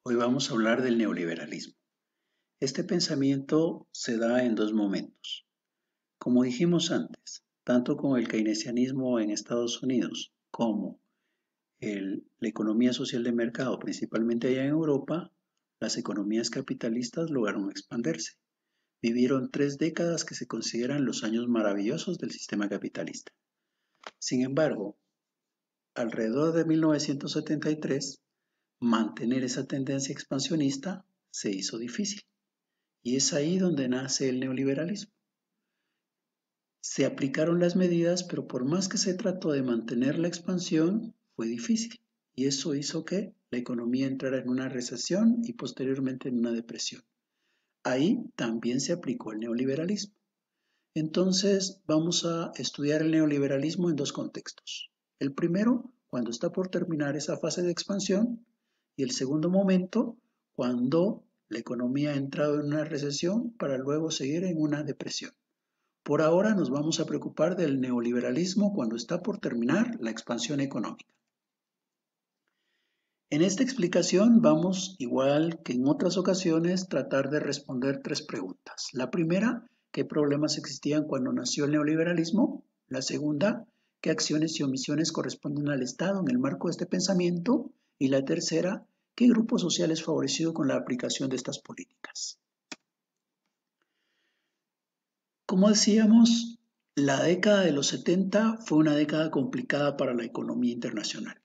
Hoy vamos a hablar del neoliberalismo. Este pensamiento se da en dos momentos. Como dijimos antes, tanto con el keynesianismo en Estados Unidos como la economía social de mercado, principalmente allá en Europa, las economías capitalistas lograron expandirse. Vivieron 3 décadas que se consideran los años maravillosos del sistema capitalista. Sin embargo, alrededor de 1973, mantener esa tendencia expansionista se hizo difícil. Y es ahí donde nace el neoliberalismo. Se aplicaron las medidas, pero por más que se trató de mantener la expansión, fue difícil. Y eso hizo que la economía entrara en una recesión y posteriormente en una depresión. Ahí también se aplicó el neoliberalismo. Entonces vamos a estudiar el neoliberalismo en dos contextos. El primero, cuando está por terminar esa fase de expansión, y el segundo momento, cuando la economía ha entrado en una recesión para luego seguir en una depresión. Por ahora nos vamos a preocupar del neoliberalismo cuando está por terminar la expansión económica. En esta explicación vamos, igual que en otras ocasiones, tratar de responder 3 preguntas. La primera, ¿qué problemas existían cuando nació el neoliberalismo? La segunda, ¿qué acciones y omisiones corresponden al Estado en el marco de este pensamiento? Y la tercera, ¿qué grupo social es favorecido con la aplicación de estas políticas? Como decíamos, la década de los 70 fue una década complicada para la economía internacional.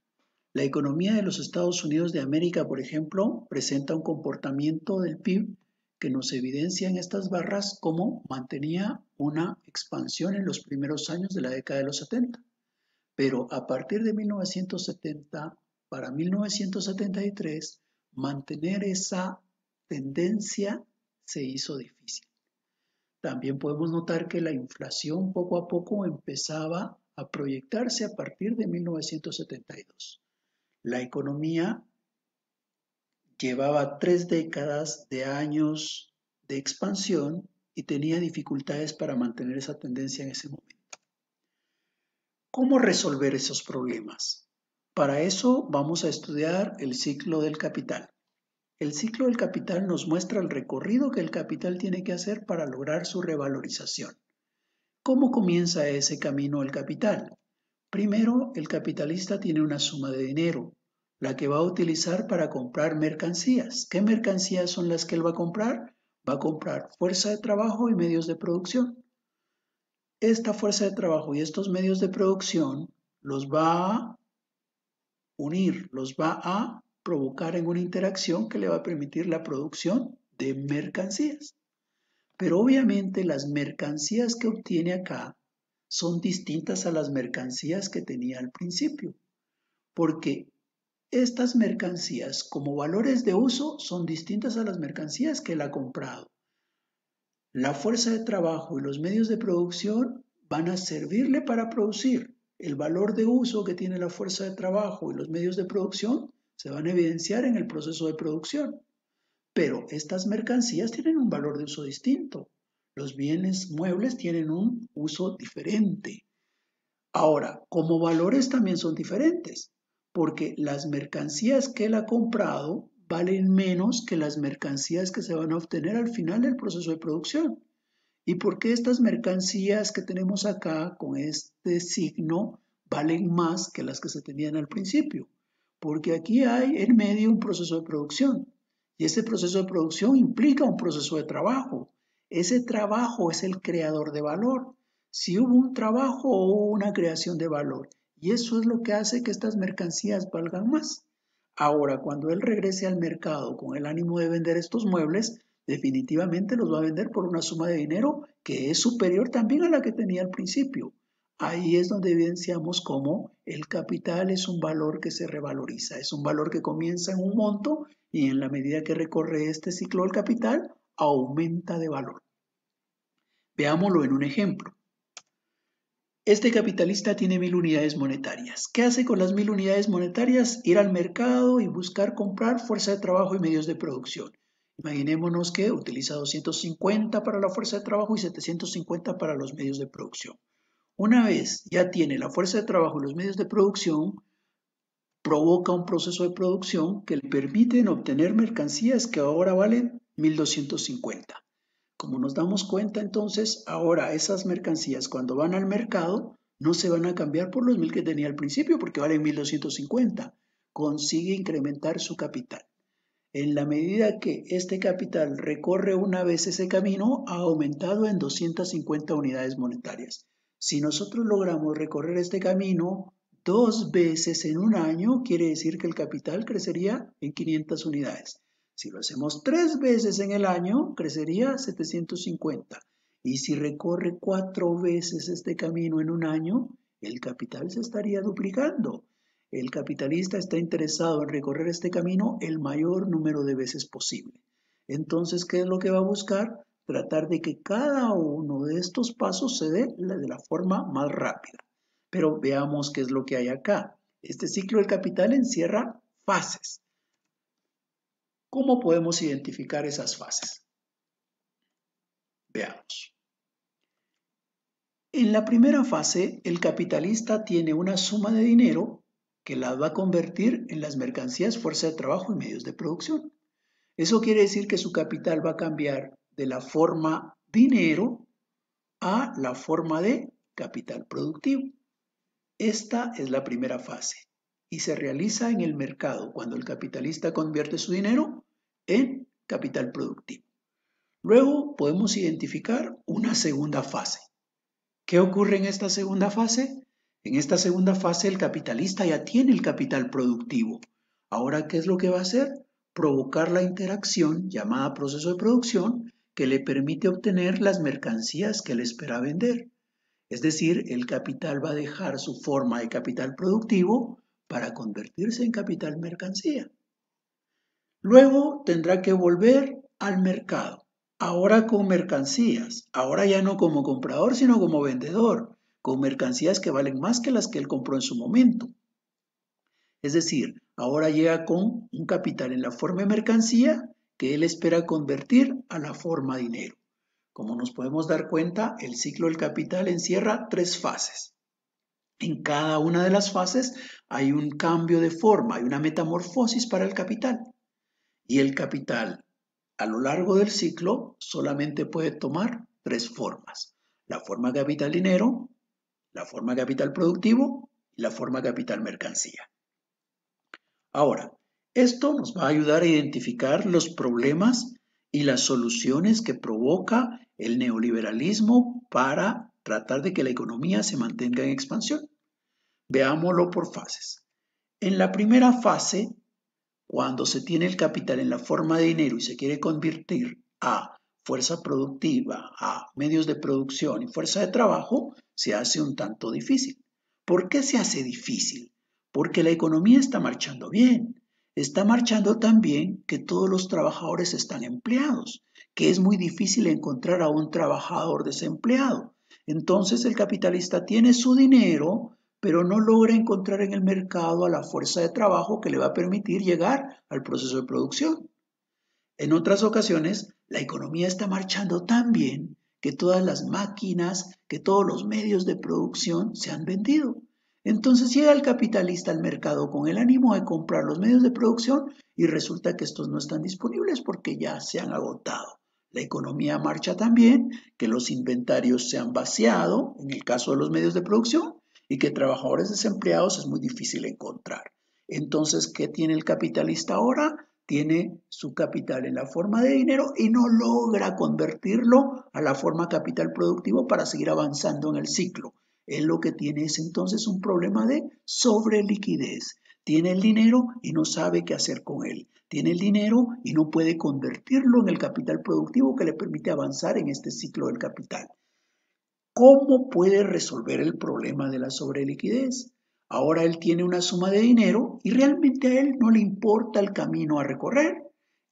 La economía de los Estados Unidos de América, por ejemplo, presenta un comportamiento del PIB que nos evidencia en estas barras cómo mantenía una expansión en los primeros años de la década de los 70. Pero a partir de 1970 para 1973, mantener esa tendencia se hizo difícil. También podemos notar que la inflación poco a poco empezaba a proyectarse a partir de 1972. La economía llevaba 3 décadas de años de expansión y tenía dificultades para mantener esa tendencia en ese momento. ¿Cómo resolver esos problemas? Para eso vamos a estudiar el ciclo del capital. El ciclo del capital nos muestra el recorrido que el capital tiene que hacer para lograr su revalorización. ¿Cómo comienza ese camino el capital? Primero, el capitalista tiene una suma de dinero, la que va a utilizar para comprar mercancías. ¿Qué mercancías son las que él va a comprar? Va a comprar fuerza de trabajo y medios de producción. Esta fuerza de trabajo y estos medios de producción los va a unir, los va a provocar en una interacción que le va a permitir la producción de mercancías. Pero obviamente las mercancías que obtiene acá son distintas a las mercancías que tenía al principio, porque estas mercancías como valores de uso son distintas a las mercancías que él ha comprado. La fuerza de trabajo y los medios de producción van a servirle para producir. El valor de uso que tiene la fuerza de trabajo y los medios de producción se van a evidenciar en el proceso de producción. Pero estas mercancías tienen un valor de uso distinto. Los bienes muebles tienen un uso diferente. Ahora, como valores también son diferentes, porque las mercancías que él ha comprado valen menos que las mercancías que se van a obtener al final del proceso de producción. ¿Y por qué estas mercancías que tenemos acá con este signo valen más que las que se tenían al principio? Porque aquí hay en medio un proceso de producción y ese proceso de producción implica un proceso de trabajo. Ese trabajo es el creador de valor. Si hubo un trabajo o hubo una creación de valor, y eso es lo que hace que estas mercancías valgan más. Ahora, cuando él regrese al mercado con el ánimo de vender estos muebles, definitivamente los va a vender por una suma de dinero que es superior también a la que tenía al principio. Ahí es donde evidenciamos cómo el capital es un valor que se revaloriza, es un valor que comienza en un monto y en la medida que recorre este ciclo del capital, aumenta de valor. Veámoslo en un ejemplo. Este capitalista tiene 1000 unidades monetarias. ¿Qué hace con las 1000 unidades monetarias? Ir al mercado y buscar comprar fuerza de trabajo y medios de producción. Imaginémonos que utiliza 250 para la fuerza de trabajo y 750 para los medios de producción. Una vez ya tiene la fuerza de trabajo y los medios de producción, provoca un proceso de producción que le permite obtener mercancías que ahora valen 1.250. Como nos damos cuenta entonces, ahora esas mercancías cuando van al mercado no se van a cambiar por los 1.000 que tenía al principio porque valen 1.250. Consigue incrementar su capital. En la medida que este capital recorre una vez ese camino, ha aumentado en 250 unidades monetarias. Si nosotros logramos recorrer este camino 2 veces en un año, quiere decir que el capital crecería en 500 unidades. Si lo hacemos 3 veces en el año, crecería 750. Y si recorre 4 veces este camino en un año, el capital se estaría duplicando. El capitalista está interesado en recorrer este camino el mayor número de veces posible. Entonces, ¿qué es lo que va a buscar? Tratar de que cada uno de estos pasos se dé de la forma más rápida. Pero veamos qué es lo que hay acá. Este ciclo del capital encierra fases. ¿Cómo podemos identificar esas fases? Veamos. En la primera fase, el capitalista tiene una suma de dinero que la va a convertir en las mercancías, fuerza de trabajo y medios de producción. Eso quiere decir que su capital va a cambiar de la forma dinero a la forma de capital productivo. Esta es la primera fase y se realiza en el mercado cuando el capitalista convierte su dinero en capital productivo. Luego podemos identificar una segunda fase. ¿Qué ocurre en esta segunda fase? En esta segunda fase el capitalista ya tiene el capital productivo. Ahora, ¿qué es lo que va a hacer? Provocar la interacción llamada proceso de producción que le permite obtener las mercancías que él espera vender. Es decir, el capital va a dejar su forma de capital productivo para convertirse en capital mercancía. Luego tendrá que volver al mercado, ahora con mercancías, ahora ya no como comprador, sino como vendedor, con mercancías que valen más que las que él compró en su momento. Es decir, ahora llega con un capital en la forma de mercancía que él espera convertir a la forma dinero. Como nos podemos dar cuenta, el ciclo del capital encierra 3 fases. En cada una de las fases hay un cambio de forma, hay una metamorfosis para el capital. Y el capital a lo largo del ciclo solamente puede tomar 3 formas. La forma capital dinero, la forma capital productivo y la forma capital mercancía. Ahora, esto nos va a ayudar a identificar los problemas y las soluciones que provoca el neoliberalismo para tratar de que la economía se mantenga en expansión. Veámoslo por fases. En la primera fase, cuando se tiene el capital en la forma de dinero y se quiere convertir a fuerza productiva, a medios de producción y fuerza de trabajo, se hace un tanto difícil. ¿Por qué se hace difícil? Porque la economía está marchando bien. Está marchando tan bien que todos los trabajadores están empleados, que es muy difícil encontrar a un trabajador desempleado. Entonces el capitalista tiene su dinero, pero no logra encontrar en el mercado a la fuerza de trabajo que le va a permitir llegar al proceso de producción. En otras ocasiones, la economía está marchando tan bien que todas las máquinas, que todos los medios de producción se han vendido. Entonces llega el capitalista al mercado con el ánimo de comprar los medios de producción y resulta que estos no están disponibles porque ya se han agotado. La economía marcha tan bien que los inventarios se han vaciado, en el caso de los medios de producción, y que trabajadores desempleados es muy difícil encontrar. Entonces, ¿qué tiene el capitalista ahora? Tiene su capital en la forma de dinero y no logra convertirlo a la forma capital productivo para seguir avanzando en el ciclo. Él lo que tiene es entonces un problema de sobreliquidez. Tiene el dinero y no sabe qué hacer con él. Tiene el dinero y no puede convertirlo en el capital productivo que le permite avanzar en este ciclo del capital. ¿Cómo puede resolver el problema de la sobreliquidez? Ahora él tiene una suma de dinero y realmente a él no le importa el camino a recorrer.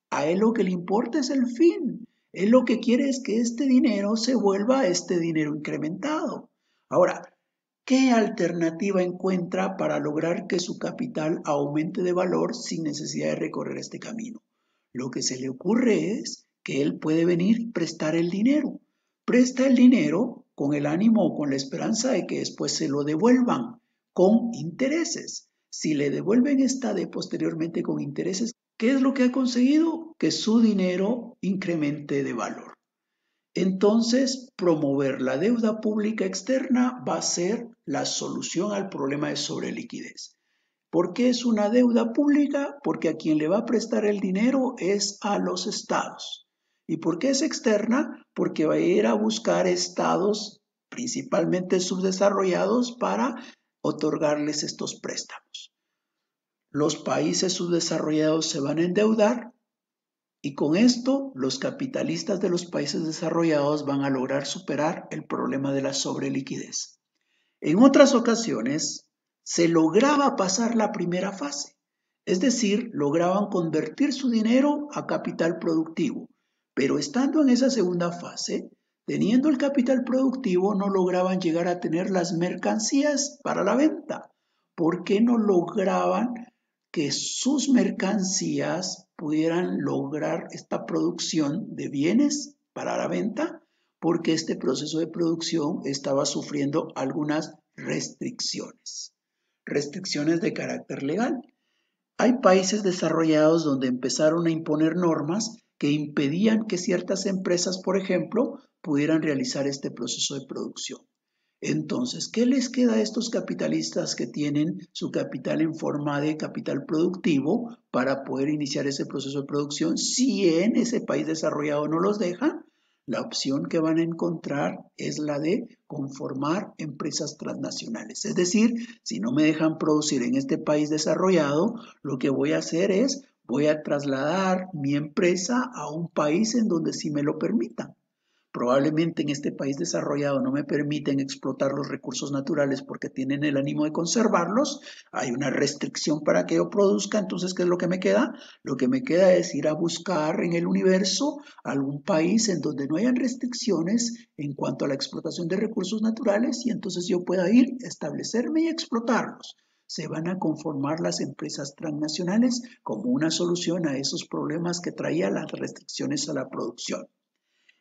A él lo que le importa es el fin. Él lo que quiere es que este dinero se vuelva este dinero incrementado. Ahora, ¿qué alternativa encuentra para lograr que su capital aumente de valor sin necesidad de recorrer este camino? Lo que se le ocurre es que él puede venir y prestar el dinero. Presta el dinero con el ánimo o con la esperanza de que después se lo devuelvan con intereses. Si le devuelven esta D posteriormente con intereses, ¿qué es lo que ha conseguido? Que su dinero incremente de valor. Entonces, promover la deuda pública externa va a ser la solución al problema de sobreliquidez. ¿Por qué es una deuda pública? Porque a quien le va a prestar el dinero es a los estados. ¿Y por qué es externa? Porque va a ir a buscar estados, principalmente subdesarrollados, para otorgarles estos préstamos. Los países subdesarrollados se van a endeudar y con esto los capitalistas de los países desarrollados van a lograr superar el problema de la sobreliquidez. En otras ocasiones se lograba pasar la primera fase, es decir, lograban convertir su dinero a capital productivo, pero estando en esa segunda fase, teniendo el capital productivo, no lograban llegar a tener las mercancías para la venta. ¿Por qué no lograban que sus mercancías pudieran lograr esta producción de bienes para la venta? Porque este proceso de producción estaba sufriendo algunas restricciones de carácter legal. Hay países desarrollados donde empezaron a imponer normas que impedían que ciertas empresas, por ejemplo, pudieran realizar este proceso de producción. Entonces, ¿qué les queda a estos capitalistas que tienen su capital en forma de capital productivo para poder iniciar ese proceso de producción si en ese país desarrollado no los dejan? La opción que van a encontrar es la de conformar empresas transnacionales. Es decir, si no me dejan producir en este país desarrollado, lo que voy a hacer es, voy a trasladar mi empresa a un país en donde sí me lo permitan. Probablemente en este país desarrollado no me permiten explotar los recursos naturales porque tienen el ánimo de conservarlos, hay una restricción para que yo produzca, entonces ¿qué es lo que me queda? Lo que me queda es ir a buscar en el universo algún país en donde no hayan restricciones en cuanto a la explotación de recursos naturales y entonces yo pueda ir, establecerme y explotarlos. Se van a conformar las empresas transnacionales como una solución a esos problemas que traía las restricciones a la producción.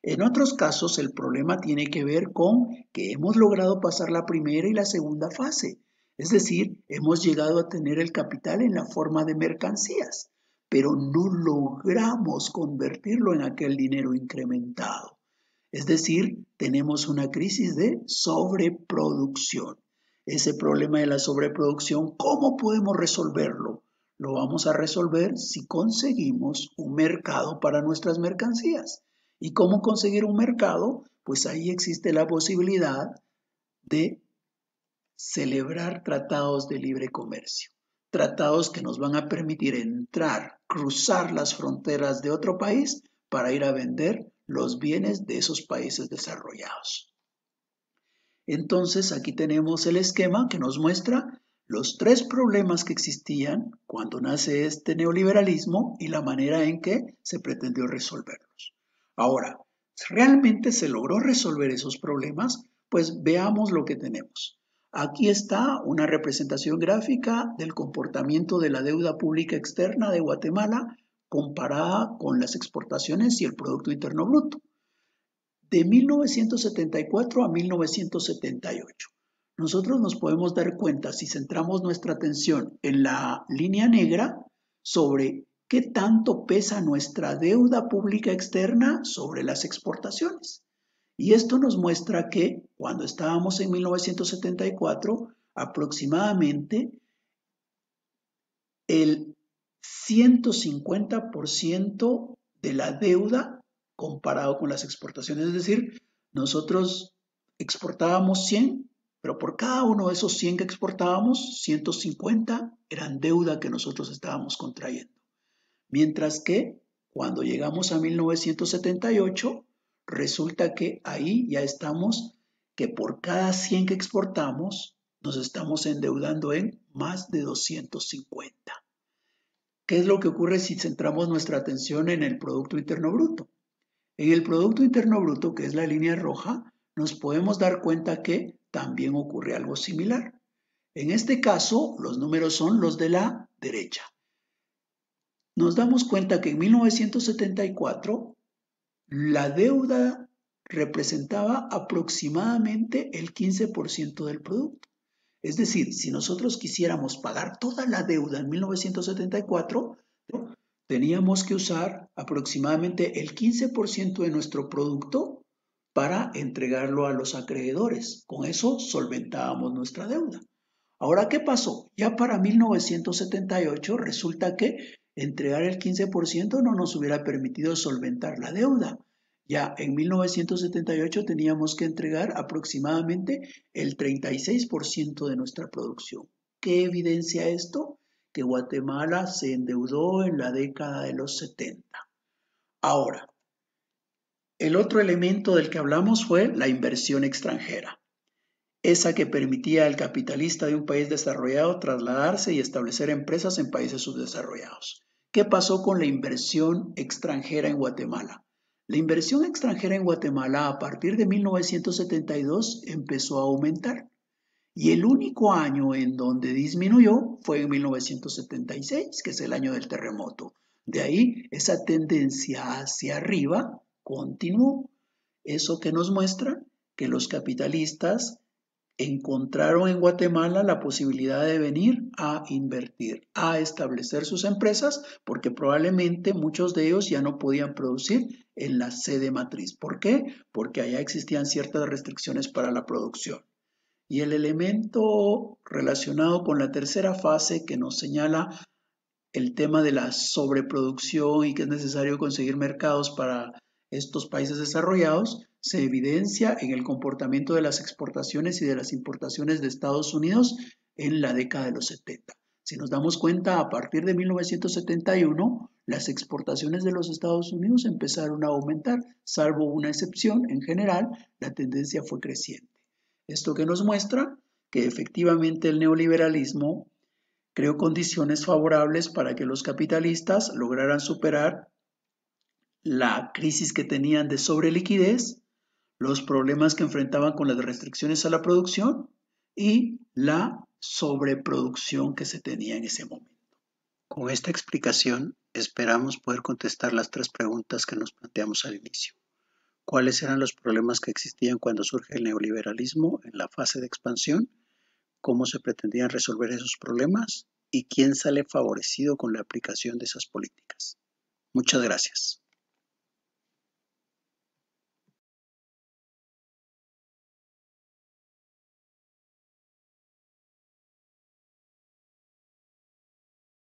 En otros casos, el problema tiene que ver con que hemos logrado pasar la primera y la segunda fase. Es decir, hemos llegado a tener el capital en la forma de mercancías, pero no logramos convertirlo en aquel dinero incrementado. Es decir, tenemos una crisis de sobreproducción. Ese problema de la sobreproducción, ¿cómo podemos resolverlo? Lo vamos a resolver si conseguimos un mercado para nuestras mercancías. ¿Y cómo conseguir un mercado? Pues ahí existe la posibilidad de celebrar tratados de libre comercio. Tratados que nos van a permitir entrar, cruzar las fronteras de otro país para ir a vender los bienes de esos países desarrollados. Entonces aquí tenemos el esquema que nos muestra los tres problemas que existían cuando nace este neoliberalismo y la manera en que se pretendió resolverlos. Ahora, ¿realmente se logró resolver esos problemas? Pues veamos lo que tenemos. Aquí está una representación gráfica del comportamiento de la deuda pública externa de Guatemala comparada con las exportaciones y el Producto Interno Bruto. De 1974 a 1978. Nosotros nos podemos dar cuenta, si centramos nuestra atención en la línea negra, sobre qué tanto pesa nuestra deuda pública externa sobre las exportaciones. Y esto nos muestra que cuando estábamos en 1974, aproximadamente el 150% de la deuda comparado con las exportaciones. Es decir, nosotros exportábamos 100, pero por cada uno de esos 100 que exportábamos, 150 eran deuda que nosotros estábamos contrayendo. Mientras que cuando llegamos a 1978, resulta que ahí ya estamos, que por cada 100 que exportamos, nos estamos endeudando en más de 250. ¿Qué es lo que ocurre si centramos nuestra atención en el Producto Interno Bruto? En el Producto Interno Bruto, que es la línea roja, nos podemos dar cuenta que también ocurre algo similar. En este caso, los números son los de la derecha. Nos damos cuenta que en 1974 la deuda representaba aproximadamente el 15% del producto. Es decir, si nosotros quisiéramos pagar toda la deuda en 1974, teníamos que usar aproximadamente el 15% de nuestro producto para entregarlo a los acreedores. Con eso solventábamos nuestra deuda. Ahora, ¿qué pasó? Ya para 1978 resulta que entregar el 15% no nos hubiera permitido solventar la deuda. Ya en 1978 teníamos que entregar aproximadamente el 36% de nuestra producción. ¿Qué evidencia esto? Que Guatemala se endeudó en la década de los 70. Ahora, el otro elemento del que hablamos fue la inversión extranjera, esa que permitía al capitalista de un país desarrollado trasladarse y establecer empresas en países subdesarrollados. ¿Qué pasó con la inversión extranjera en Guatemala? La inversión extranjera en Guatemala a partir de 1972 empezó a aumentar y el único año en donde disminuyó fue en 1976, que es el año del terremoto. De ahí esa tendencia hacia arriba continuó. Eso que nos muestra que los capitalistas encontraron en Guatemala la posibilidad de venir a invertir, a establecer sus empresas, porque probablemente muchos de ellos ya no podían producir en la sede matriz. ¿Por qué? Porque allá existían ciertas restricciones para la producción. Y el elemento relacionado con la tercera fase que nos señala el tema de la sobreproducción y que es necesario conseguir mercados para estos países desarrollados, se evidencia en el comportamiento de las exportaciones y de las importaciones de Estados Unidos en la década de los 70. Si nos damos cuenta, a partir de 1971, las exportaciones de los Estados Unidos empezaron a aumentar, salvo una excepción, en general, la tendencia fue creciente. Esto que nos muestra que efectivamente el neoliberalismo creó condiciones favorables para que los capitalistas lograran superar la crisis que tenían de sobreliquidez, los problemas que enfrentaban con las restricciones a la producción y la sobreproducción que se tenía en ese momento. Con esta explicación, esperamos poder contestar las tres preguntas que nos planteamos al inicio. ¿Cuáles eran los problemas que existían cuando surge el neoliberalismo en la fase de expansión? ¿Cómo se pretendían resolver esos problemas? ¿Y quién sale favorecido con la aplicación de esas políticas? Muchas gracias.